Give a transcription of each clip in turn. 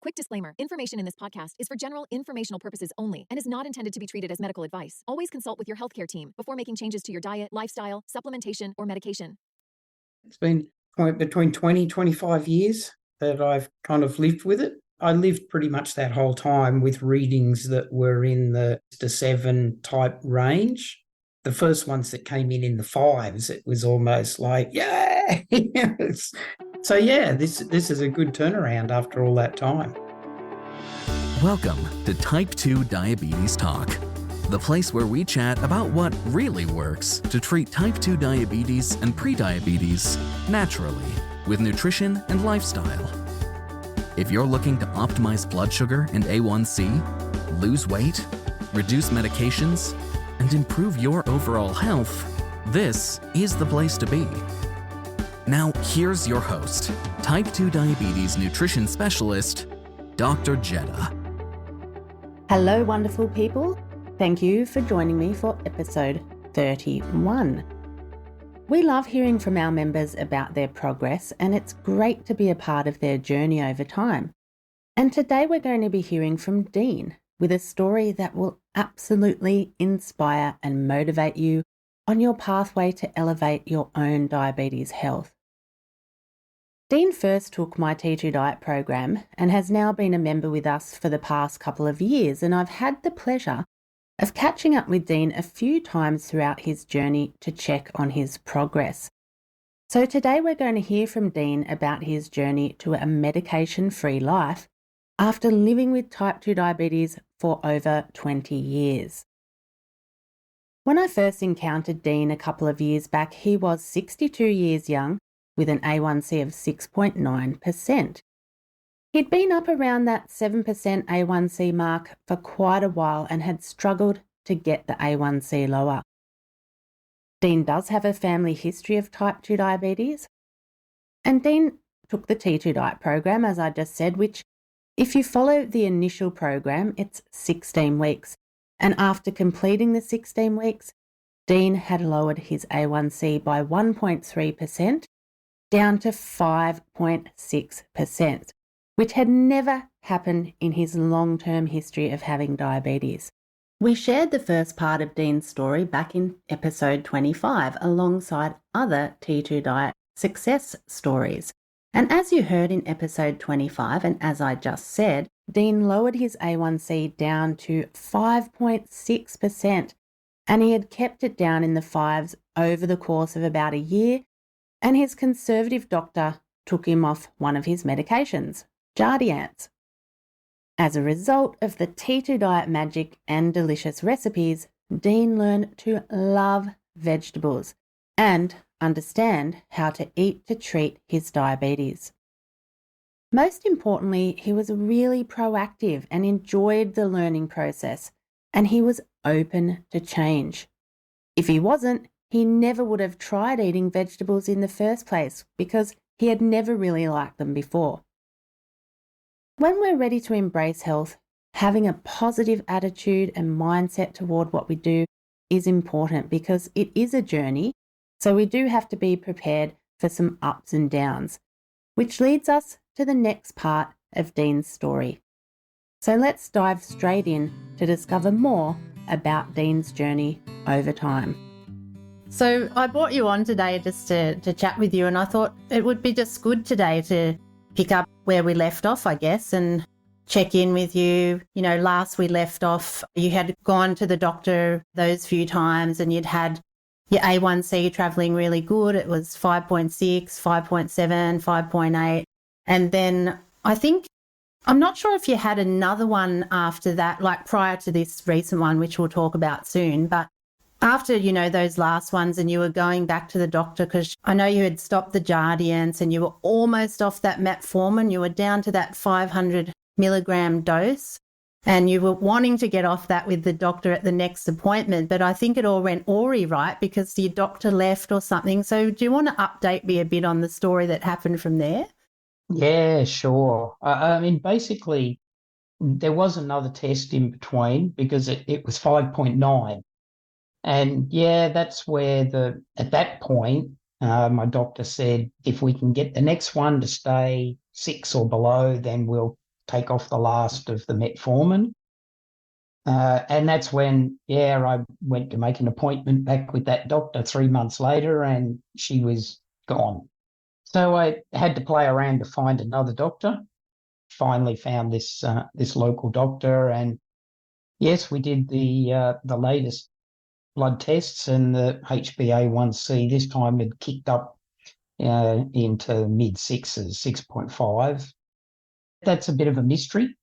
Quick disclaimer, information in this podcast is for general informational purposes only and is not intended to be treated as medical advice. Always consult with your healthcare team before making changes to your diet, lifestyle, supplementation, or medication. It's been between 20, 25 years that I've kind of lived with it. I lived pretty much that whole time with readings that were in the 7 type range. The first ones that came in the 5s, it was almost like, yeah. So yeah, this is a good turnaround after all that time. Welcome to Type 2 Diabetes Talk, the place where we chat about what really works to treat type 2 diabetes and prediabetes naturally with nutrition and lifestyle. If you're looking to optimize blood sugar and A1C, lose weight, reduce medications, and improve your overall health, this is the place to be. Now, here's your host, Type 2 Diabetes Nutrition Specialist, Dr. Jetta. Hello, wonderful people. Thank you for joining me for episode 31. We love hearing from our members about their progress, and it's great to be a part of their journey over time. And today we're going to be hearing from Dean with a story that will absolutely inspire and motivate you on your pathway to elevate your own diabetes health. Dean first took my T2Diet program and has now been a member with us for the past couple of years, and I've had the pleasure of catching up with Dean a few times throughout his journey to check on his progress. So today we're going to hear from Dean about his journey to a medication-free life after living with type 2 diabetes for over 20 years. When I first encountered Dean a couple of years back, he was 62 years young with an A1C of 6.9%. He'd been up around that 7% A1C mark for quite a while and had struggled to get the A1C lower. Dean does have a family history of type 2 diabetes, and Dean took the T2Diet program, as I just said, which, if you follow the initial program, it's 16 weeks. And after completing the 16 weeks, Dean had lowered his A1C by 1.3% down to 5.6%, which had never happened in his long-term history of having diabetes. We shared the first part of Dean's story back in episode 25 alongside other T2Diet success stories. And as you heard in episode 25, and as I just said, Dean lowered his A1C down to 5.6%, and he had kept it down in the 5s over the course of about a year, and his conservative doctor took him off one of his medications, Jardiance. As a result of the T2Diet magic and delicious recipes, Dean learned to love vegetables and understand how to eat to treat his diabetes. Most importantly, he was really proactive and enjoyed the learning process, and he was open to change. If he wasn't, he never would have tried eating vegetables in the first place because he had never really liked them before. When we're ready to embrace health, having a positive attitude and mindset toward what we do is important because it is a journey, so we do have to be prepared for some ups and downs, which leads us to the next part of Dean's story. So let's dive straight in to discover more about Dean's journey over time. So I brought you on today just to chat with you, and I thought it would be just good today to pick up where we left off, I guess, and check in with you. You know, last we left off, you had gone to the doctor those few times and you'd had your A1C travelling really good. It was 5.6, 5.7, 5.8. And then I think, I'm not sure if you had another one after that, like prior to this recent one, which we'll talk about soon. But after, you know, those last ones and you were going back to the doctor, because I know you had stopped the Jardiance and you were almost off that metformin, you were down to that 500 milligram dose. And you were wanting to get off that with the doctor at the next appointment, but I think it all went awry, right? Because your doctor left or something. So do you want to update me a bit on the story that happened from there? Yeah, sure. I mean, basically, there was another test in between because it was 5.9. And yeah, that's where at that point, my doctor said, if we can get the next one to stay 6 or below, then we'll take off the last of the metformin. And that's when, I went to make an appointment back with that doctor 3 months later, and she was gone. So I had to play around to find another doctor. Finally found this local doctor, and yes, we did the latest blood tests, and the HbA1c this time had kicked up into mid sixes, 6.5. That's a bit of a mystery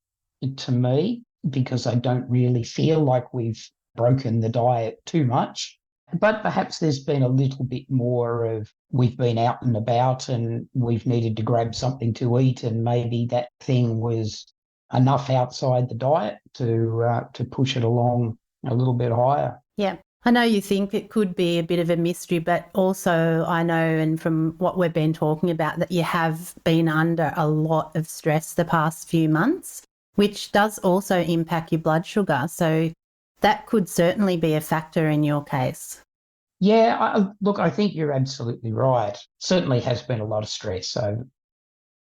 to me, because I don't really feel like we've broken the diet too much. But perhaps there's been a little bit more of, we've been out and about and we've needed to grab something to eat, and maybe that thing was enough outside the diet to push it along a little bit higher. Yeah. I know you think it could be a bit of a mystery, but also I know, and from what we've been talking about, that you have been under a lot of stress the past few months, which does also impact your blood sugar. So that could certainly be a factor in your case. Yeah, I think you're absolutely right. Certainly has been a lot of stress. So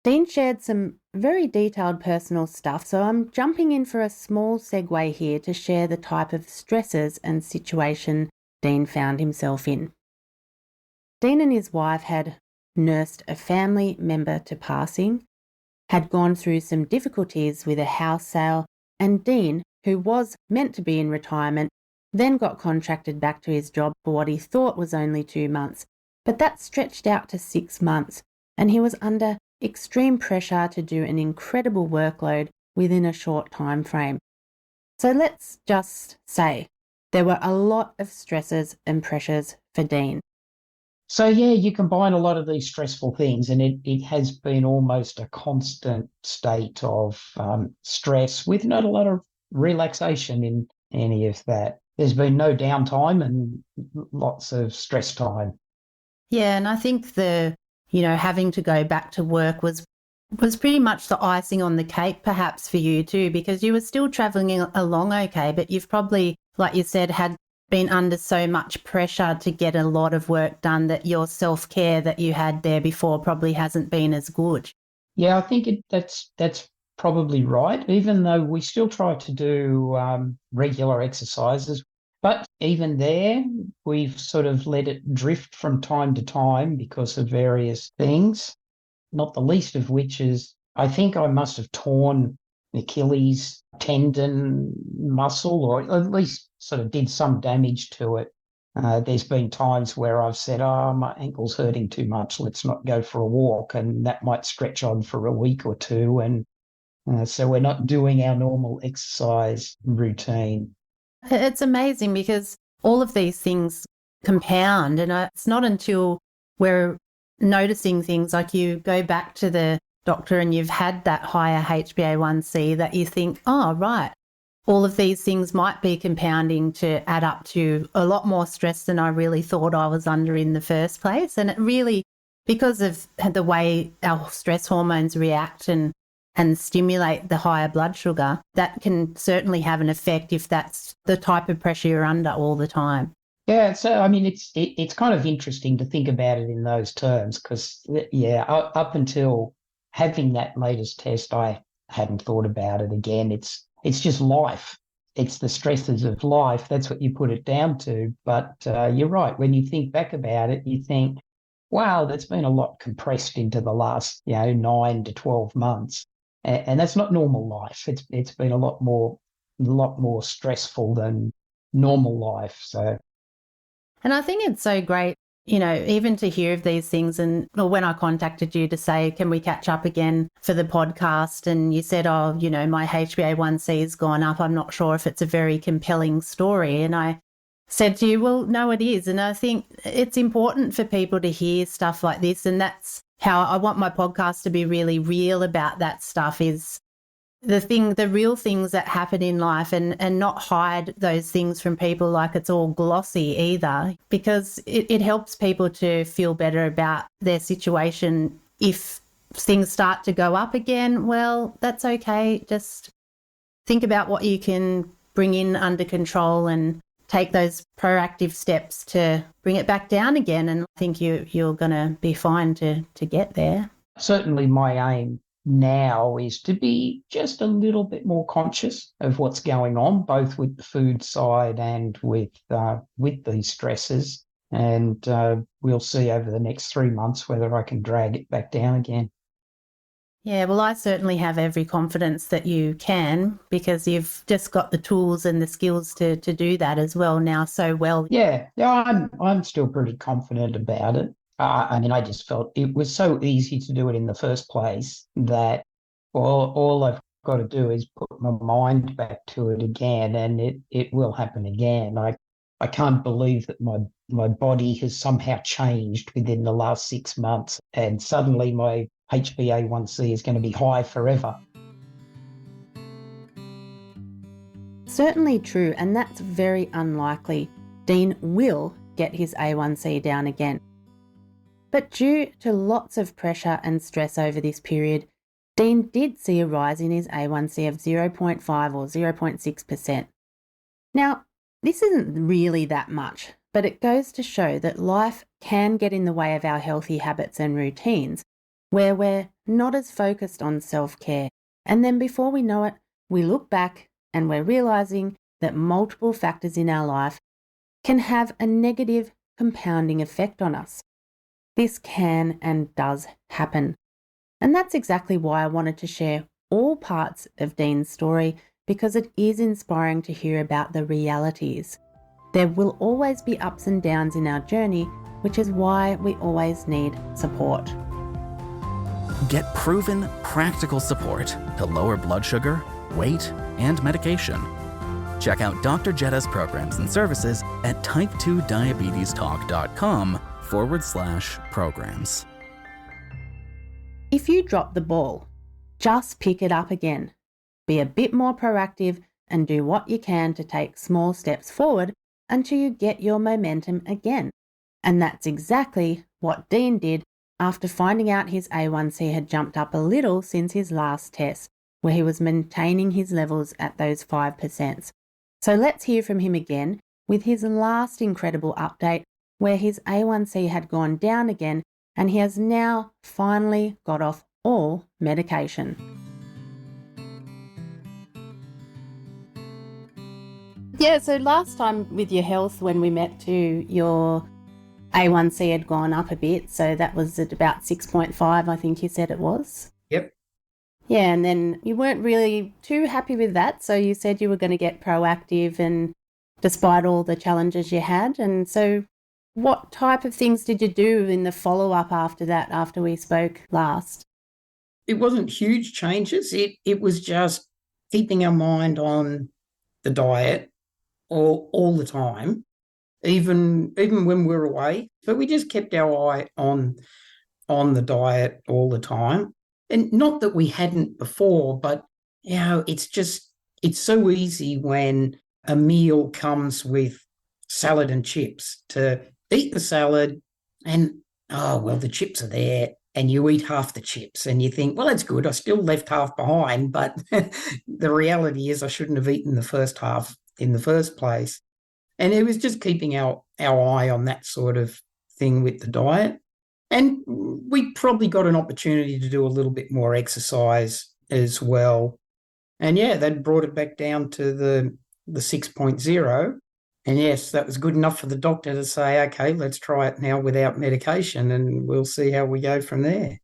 Dean shared some very detailed personal stuff, so I'm jumping in for a small segue here to share the type of stresses and situation Dean found himself in. Dean and his wife had nursed a family member to passing, had gone through some difficulties with a house sale, and Dean, who was meant to be in retirement, then got contracted back to his job for what he thought was only 2 months, but that stretched out to 6 months, and he was under extreme pressure to do an incredible workload within a short time frame. So let's just say there were a lot of stresses and pressures for Dean. So, yeah, you combine a lot of these stressful things, and it has been almost a constant state of stress with not a lot of relaxation in any of that. There's been no downtime and lots of stress time. Yeah, and I think having to go back to work was pretty much the icing on the cake perhaps for you too, because you were still travelling along okay, but you've probably, like you said, had been under so much pressure to get a lot of work done that your self-care that you had there before probably hasn't been as good. Yeah, I think that's probably right, even though we still try to do regular exercises. But even there, we've sort of let it drift from time to time because of various things, not the least of which is, I think I must have torn Achilles tendon muscle, or at least sort of did some damage to it. There's been times where I've said, my ankle's hurting too much, let's not go for a walk, and that might stretch on for a week or two, and so we're not doing our normal exercise routine. It's amazing because all of these things compound, and it's not until we're noticing things like you go back to the doctor and you've had that higher HbA1c that you think, oh, right, all of these things might be compounding to add up to a lot more stress than I really thought I was under in the first place. And it really, because of the way our stress hormones react and stimulate the higher blood sugar, that can certainly have an effect if that's the type of pressure you're under all the time. Yeah, so I mean, it's kind of interesting to think about it in those terms because, up until having that latest test, I hadn't thought about it again. It's just life. It's the stresses of life. That's what you put it down to. But you're right. When you think back about it, you think, wow, that's been a lot compressed into the last 9 to 12 months. And that's not normal life. It's been a lot more stressful than normal life. So, and I think it's so great, even to hear of these things. And when I contacted you to say, can we catch up again for the podcast? And you said, my HbA1c has gone up. I'm not sure if it's a very compelling story. And I said to you, well, no, it is. And I think it's important for people to hear stuff like this. And that's how I want my podcast to be really real about that stuff, is the real things that happen in life, and not hide those things from people like it's all glossy either, because it helps people to feel better about their situation. If things start to go up again, well, that's okay. Just think about what you can bring in under control and take those proactive steps to bring it back down again. And I think you're going to be fine to get there. Certainly my aim now is to be just a little bit more conscious of what's going on, both with the food side and with these stresses. And we'll see over the next 3 months whether I can drag it back down again. Yeah, well, I certainly have every confidence that you can, because you've just got the tools and the skills to do that as well now so well. Yeah, I'm still pretty confident about it. I mean, I just felt it was so easy to do it in the first place that all I've got to do is put my mind back to it again, and it will happen again. I can't believe that my body has somehow changed within the last 6 months, and suddenly my HbA1c is going to be high forever. Certainly true, and that's very unlikely. Dean will get his A1C down again. But due to lots of pressure and stress over this period, Dean did see a rise in his A1C of 0.5 or 0.6%. Now, this isn't really that much, but it goes to show that life can get in the way of our healthy habits and routines, where we're not as focused on self-care. And then before we know it, we look back and we're realising that multiple factors in our life can have a negative compounding effect on us. This can and does happen. And that's exactly why I wanted to share all parts of Dean's story, because it is inspiring to hear about the realities. There will always be ups and downs in our journey, which is why we always need support. Get proven, practical support to lower blood sugar, weight, and medication. Check out Dr. Jetta's programs and services at type2diabetestalk.com/programs. If you drop the ball, just pick it up again. Be a bit more proactive and do what you can to take small steps forward until you get your momentum again. And that's exactly what Dean did after finding out his A1C had jumped up a little since his last test, where he was maintaining his levels at those 5%. So let's hear from him again with his last incredible update, where his A1C had gone down again and he has now finally got off all medication. Yeah, so last time with your health, when we met too, your A1C had gone up a bit, so that was at about 6.5, I think you said it was. Yep. Yeah, and then you weren't really too happy with that, so you said you were going to get proactive, and despite all the challenges you had. And so what type of things did you do in the follow-up after that, after we spoke last? It wasn't huge changes. It was just keeping our mind on the diet all the time, even when we were away. But we just kept our eye on the diet all the time. And not that we hadn't before, but, it's so easy when a meal comes with salad and chips to eat the salad and, the chips are there, and you eat half the chips and you think, well, that's good. I still left half behind, but the reality is I shouldn't have eaten the first half in the first place. And it was just keeping our eye on that sort of thing with the diet. And we probably got an opportunity to do a little bit more exercise as well. And that brought it back down to the 6.0. And yes, that was good enough for the doctor to say, okay, let's try it now without medication and we'll see how we go from there.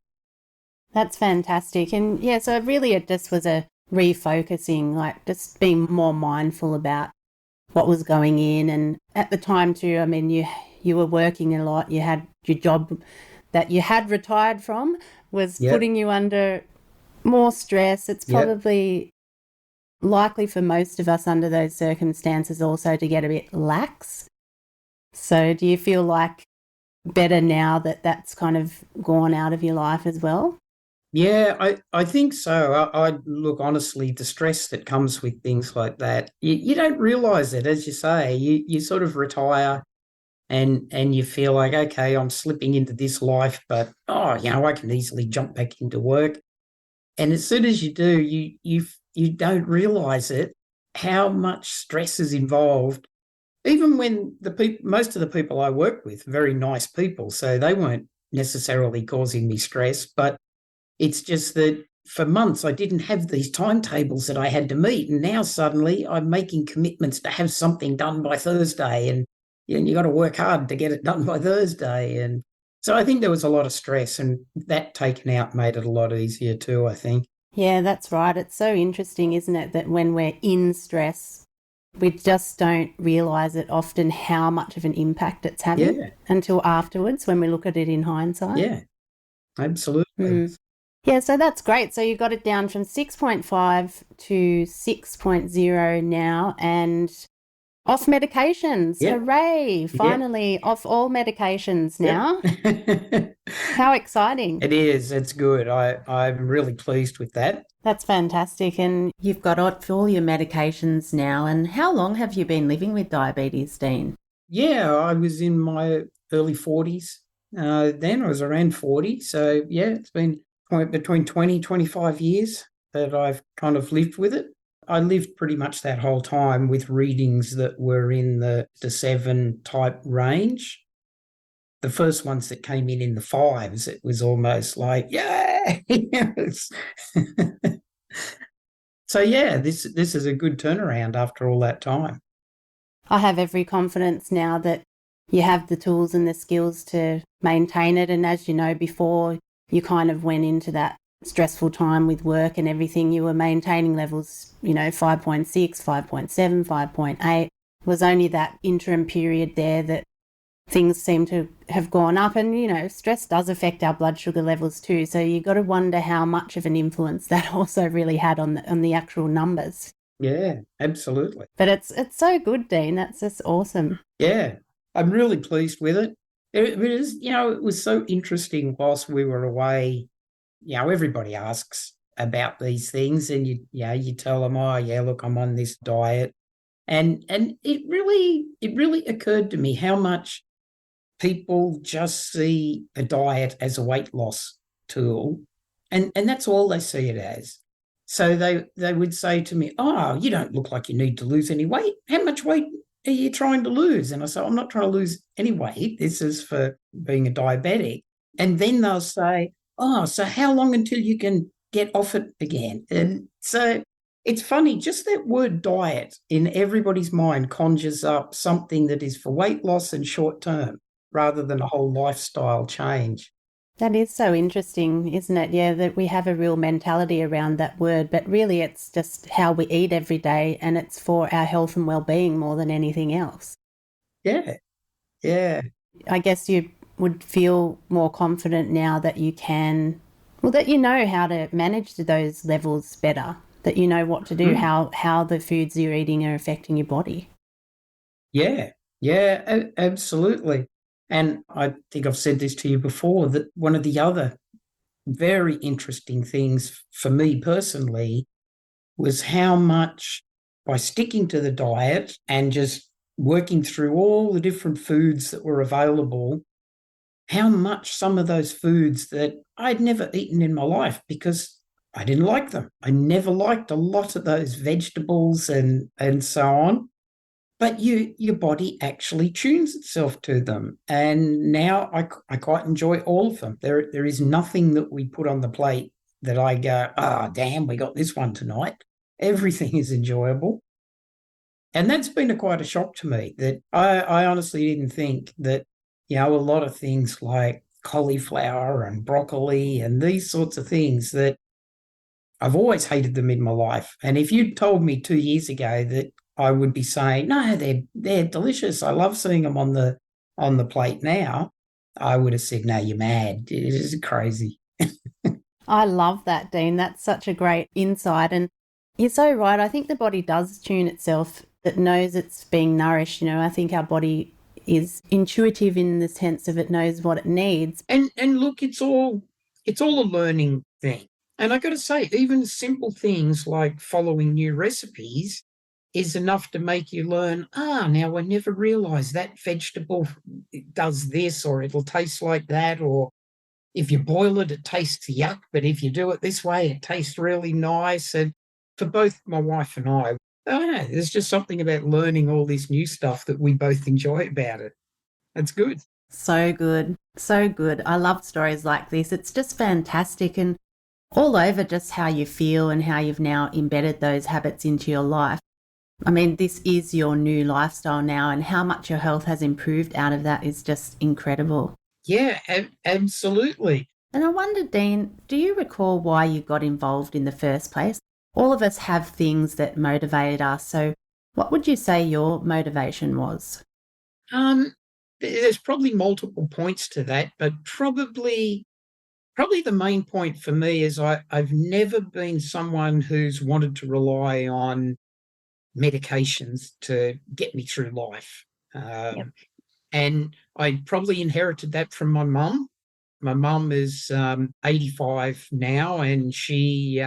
That's fantastic. And so really it just was a refocusing, like just being more mindful about what was going in. And at the time too, I mean, you were working a lot. You had your job that you had retired from was putting you under more stress. It's probably likely for most of us under those circumstances also to get a bit lax. So do you feel like better now that that's kind of gone out of your life as well? Yeah, I think so. I look, honestly, the stress that comes with things like that, you don't realise it, as you say. You sort of retire and you feel like, okay, I'm slipping into this life, but, I can easily jump back into work. And as soon as you do, you don't realise it, how much stress is involved. Even when most of the people I work with, very nice people, so they weren't necessarily causing me stress, but it's just that for months I didn't have these timetables that I had to meet. And now suddenly I'm making commitments to have something done by Thursday. And you got to work hard to get it done by Thursday. And so I think there was a lot of stress, and that taken out made it a lot easier too, I think. Yeah, that's right. It's so interesting, isn't it, that when we're in stress, we just don't realise it often how much of an impact it's having until afterwards when we look at it in hindsight. Yeah, absolutely. Yeah, so that's great. So you got it down from 6.5 to 6.0 now, and off medications. Yep. Hooray. Finally off all medications now. Yep. How exciting. It is. It's good. I'm really pleased with that. That's fantastic. And you've got off all your medications now. And how long have you been living with diabetes, Dean? Yeah, I was in my early 40s. Then I was around 40. So, yeah, it's been between 20, 25 years that I've kind of lived with it. I lived pretty much that whole time with readings that were in the 7 type range. The first ones that came in the 5s, it was almost like, yeah. So, yeah, this is a good turnaround after all that time. I have every confidence now that you have the tools and the skills to maintain it. And as you know, before you kind of went into that stressful time with work and everything, you were maintaining levels, 5.6, 5.7, 5.8. It was only that interim period there that things seem to have gone up. And, stress does affect our blood sugar levels too. So you got to wonder how much of an influence that also really had on the actual numbers. Yeah, absolutely. But it's so good, Dean. That's just awesome. Yeah, I'm really pleased with it. It is, it was so interesting whilst we were away. Everybody asks about these things, and you tell them, oh yeah, look, I'm on this diet, and it really occurred to me how much people just see a diet as a weight loss tool, and that's all they see it as. So they would say to me, oh, you don't look like you need to lose any weight. How much weight are you trying to lose? And I say, I'm not trying to lose any weight. This is for being a diabetic. And then they'll say, oh, so how long until you can get off it again? And so it's funny, just that word diet in everybody's mind conjures up something that is for weight loss and short term rather than a whole lifestyle change. That is so interesting, isn't it? Yeah, that we have a real mentality around that word, but really it's just how we eat every day, and it's for our health and well-being more than anything else. Yeah. I guess you would feel more confident now that you can, that you know how to manage those levels better, that you know what to do, how the foods you're eating are affecting your body. Yeah, absolutely. And I think I've said this to you before, that one of the other very interesting things for me personally was how much, by sticking to the diet and just working through all the different foods that were available, how much some of those foods that I'd never eaten in my life because I didn't like them. I never liked a lot of those vegetables and so on. But your body actually tunes itself to them. And now I quite enjoy all of them. There is nothing that we put on the plate that I go, damn, we got this one tonight. Everything is enjoyable. And that's been quite a shock to me, that I honestly didn't think that, a lot of things like cauliflower and broccoli and these sorts of things, that I've always hated them in my life. And if you'd told me 2 years ago that I would be saying, no, they're delicious, I love seeing them on the plate now, I would have said, no, you're mad. It is crazy. I love that, Dean. That's such a great insight. And you're so right. I think the body does tune itself. It knows it's being nourished. I think our body is intuitive in the sense of it knows what it needs. And look, it's all a learning thing. And I got to say, even simple things like following new recipes is enough to make you learn, now I never realised that vegetable does this, or it'll taste like that, or if you boil it, it tastes yuck, but if you do it this way, it tastes really nice. And for both my wife and I don't know, there's just something about learning all this new stuff that we both enjoy about it. It's good. So good. So good. I love stories like this. It's just fantastic. And all over just how you feel and how you've now embedded those habits into your life. I mean, this is your new lifestyle now, and how much your health has improved out of that is just incredible. Yeah, absolutely. And I wonder, Dean, do you recall why you got involved in the first place? All of us have things that motivate us. So what would you say your motivation was? There's probably multiple points to that, but probably the main point for me is I've never been someone who's wanted to rely on medications to get me through life. Yep. And I probably inherited that from my mum. My mum is 85 now, and she's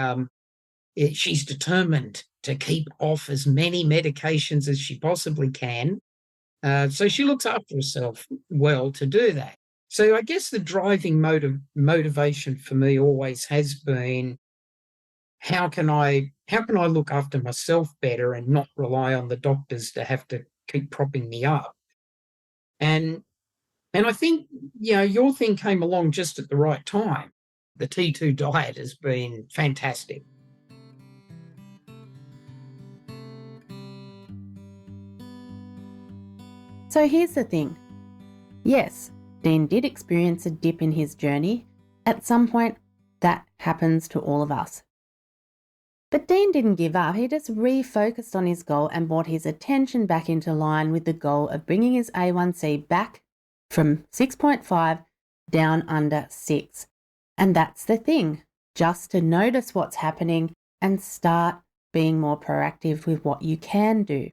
determined to keep off as many medications as she possibly can. So she looks after herself well to do that. So I guess the driving motivation for me always has been, how can I look after myself better and not rely on the doctors to have to keep propping me up? And I think, your thing came along just at the right time. The T2 diet has been fantastic. So here's the thing. Yes, Dean did experience a dip in his journey. At some point, that happens to all of us. But Dean didn't give up. He just refocused on his goal and brought his attention back into line with the goal of bringing his A1C back from 6.5 down under 6. And that's the thing, just to notice what's happening and start being more proactive with what you can do.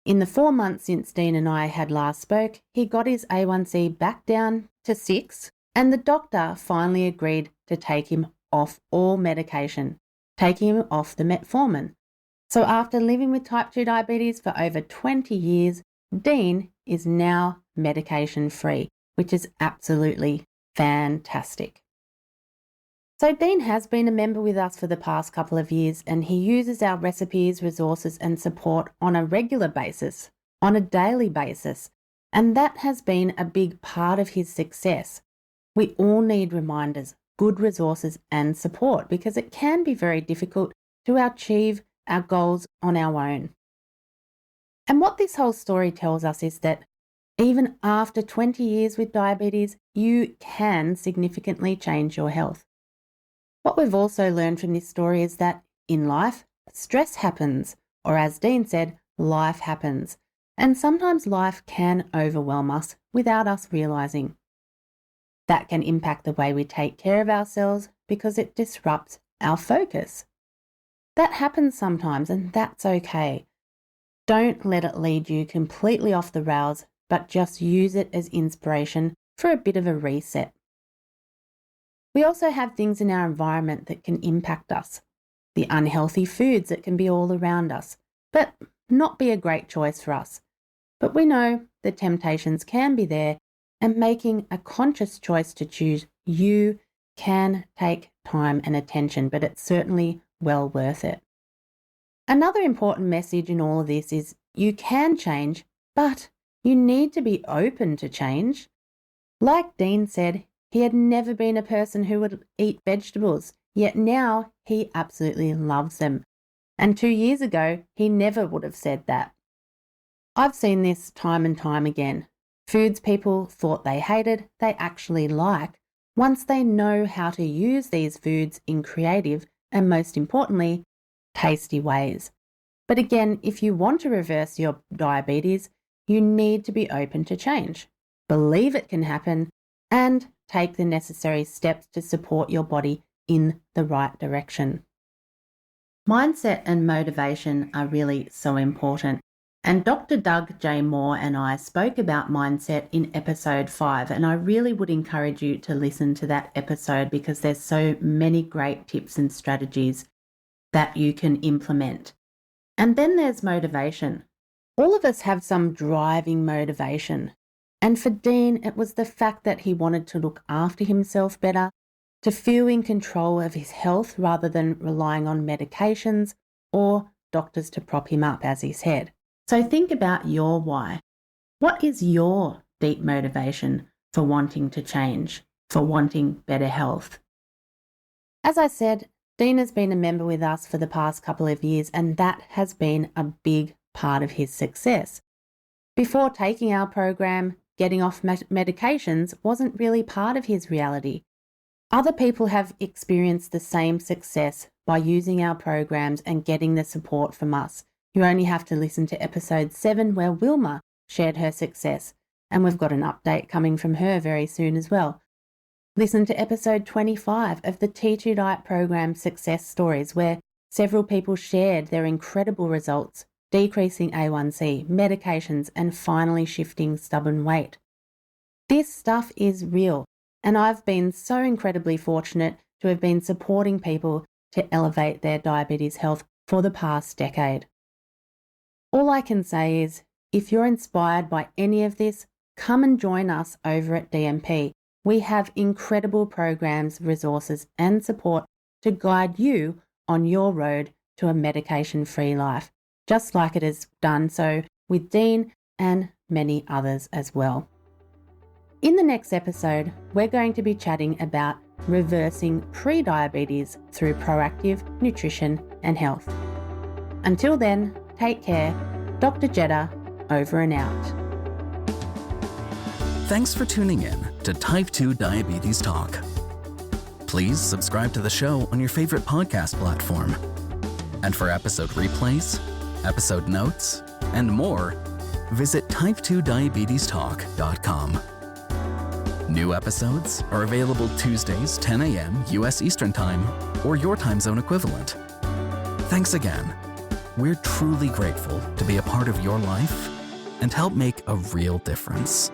In the 4 months since Dean and I had last spoke, he got his A1C back down to 6, and the doctor finally agreed to take him off all medication, taking him off the metformin. So after living with type 2 diabetes for over 20 years, Dean is now medication-free, which is absolutely fantastic. So Dean has been a member with us for the past couple of years, and he uses our recipes, resources and support on a regular basis, on a daily basis, and that has been a big part of his success. We all need reminders, good resources and support, because it can be very difficult to achieve our goals on our own. And what this whole story tells us is that even after 20 years with diabetes, you can significantly change your health. What we've also learned from this story is that in life, stress happens, or as Dean said, life happens. And sometimes life can overwhelm us without us realising. That can impact the way we take care of ourselves because it disrupts our focus. That happens sometimes, and that's okay. Don't let it lead you completely off the rails, but just use it as inspiration for a bit of a reset. We also have things in our environment that can impact us. The unhealthy foods that can be all around us, but not be a great choice for us. But we know the temptations can be there, and making a conscious choice to choose you can take time and attention, but it's certainly well worth it. Another important message in all of this is you can change, but you need to be open to change. Like Dean said, he had never been a person who would eat vegetables, yet now he absolutely loves them. And 2 years ago, he never would have said that. I've seen this time and time again. Foods people thought they hated, they actually like, once they know how to use these foods in creative and, most importantly, tasty ways. But again, if you want to reverse your diabetes, you need to be open to change, believe it can happen, and take the necessary steps to support your body in the right direction. Mindset and motivation are really so important. And Dr. Doug J. Moore and I spoke about mindset in episode 5, and I really would encourage you to listen to that episode because there's so many great tips and strategies that you can implement. And then there's motivation. All of us have some driving motivation. And for Dean, it was the fact that he wanted to look after himself better, to feel in control of his health rather than relying on medications or doctors to prop him up, as he said. So think about your why. What is your deep motivation for wanting to change, for wanting better health? As I said, Dean has been a member with us for the past couple of years, and that has been a big part of his success. Before taking our program, getting off medications wasn't really part of his reality. Other people have experienced the same success by using our programs and getting the support from us. You only have to listen to episode 7 where Wilma shared her success, and we've got an update coming from her very soon as well. Listen to episode 25 of the T2Diet Program success stories where several people shared their incredible results, decreasing A1C, medications, and finally shifting stubborn weight. This stuff is real, and I've been so incredibly fortunate to have been supporting people to elevate their diabetes health for the past decade. All I can say is, if you're inspired by any of this, come and join us over at DMP. We have incredible programs, resources, and support to guide you on your road to a medication-free life, just like it has done so with Dean and many others as well. In the next episode, we're going to be chatting about reversing pre-diabetes through proactive nutrition and health. Until then, take care. Dr. Jeddah, over and out. Thanks for tuning in to Type 2 Diabetes Talk. Please subscribe to the show on your favorite podcast platform. And for episode replays, episode notes, and more, visit type2diabetestalk.com. New episodes are available Tuesdays, 10 a.m. U.S. Eastern Time, or your time zone equivalent. Thanks again. We're truly grateful to be a part of your life and help make a real difference.